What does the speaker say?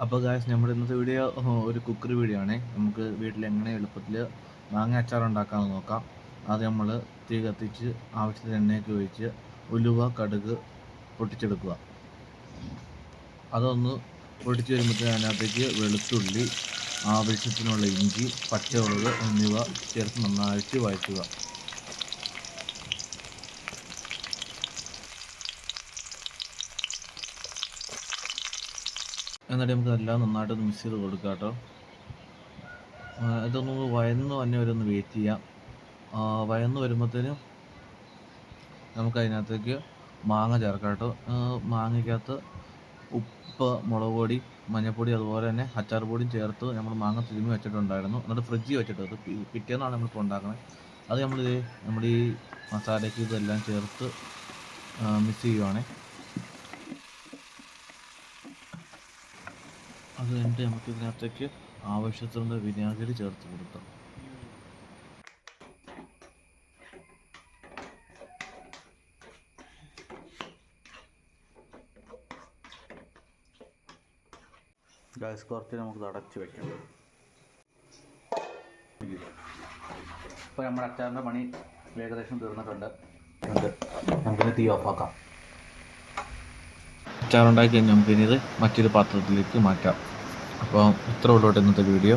അപ്പോൾ ഗായ്സ്, നമ്മുടെ ഇന്നത്തെ വീഡിയോ ഒരു കുക്കറി വീഡിയോ ആണ്. നമുക്ക് വീട്ടിൽ എങ്ങനെ എളുപ്പത്തിൽ മാങ്ങ അച്ചാർ ഉണ്ടാക്കാമെന്ന് നോക്കാം. ആദ്യം നമ്മൾ തീ കത്തിച്ച് ആവശ്യത്തിന് എണ്ണയൊക്കെ ഒഴിച്ച് ഉലുവ കടുക് പൊട്ടിച്ചെടുക്കുക. അതൊന്ന് പൊട്ടിച്ച് വരുമ്പോഴത്തേന് അതിനകത്തേക്ക് വെളുത്തുള്ളി, ആവശ്യത്തിനുള്ള ഇഞ്ചി, പച്ചമുളക് എന്നിവ ചേർത്ത് നന്നായിട്ട് വഴറ്റുക. എന്നിട്ട് നമുക്ക് എല്ലാം നന്നായിട്ടൊന്ന് മിക്സ് ചെയ്ത് കൊടുക്കാം കേട്ടോ. ഇതൊന്ന് വയന്ന് തന്നെ വരെ ഒന്ന് വെയിറ്റ് ചെയ്യാം. വയന്ന് വരുമ്പോഴത്തേനും നമുക്ക് അതിനകത്തേക്ക് മാങ്ങ ചേർക്കാം കേട്ടോ. മാങ്ങയ്ക്കകത്ത് ഉപ്പ്, മുളക് പൊടി, മഞ്ഞൾപ്പൊടി, അതുപോലെ തന്നെ അച്ചാർ പൊടിയും ചേർത്ത് നമ്മൾ മാങ്ങ തിരുമ്മി വെച്ചിട്ടുണ്ടായിരുന്നു. എന്നിട്ട് ഫ്രിഡ്ജിൽ വെച്ചിട്ട് അത് പിറ്റേന്നാണ് നമ്മളിപ്പോൾ ഉണ്ടാക്കുന്നത്. അത് നമ്മുടെ ഈ മസാലയ്ക്ക് ഇതെല്ലാം ചേർത്ത് മിക്സ് ചെയ്യുവാണേ. അത് കഴിഞ്ഞിട്ട് നമുക്ക് ഇതിനകത്തേക്ക് ആവശ്യത്തിനുള്ള വിനാഗിരി ചേർത്ത് കൊടുക്കാം. ഗ്യാസ് കുറച്ച് നമുക്ക് അടച്ച് വയ്ക്കാം. ഇപ്പോൾ നമ്മുടെ അച്ചാറിൻ്റെ പണി ഏകദേശം തീർന്നിട്ടുണ്ട്. നമുക്കിനി തീ ഓഫാക്കാം. അച്ചാറുണ്ടാക്കി കഴിഞ്ഞാൽ നമുക്കിനി ഇത് മറ്റൊരു പാത്രത്തിലേക്ക് മാറ്റാം. അപ്പോൾ ഇത്ര ഉള്ളൂ ഇന്നത്തെ വീഡിയോ.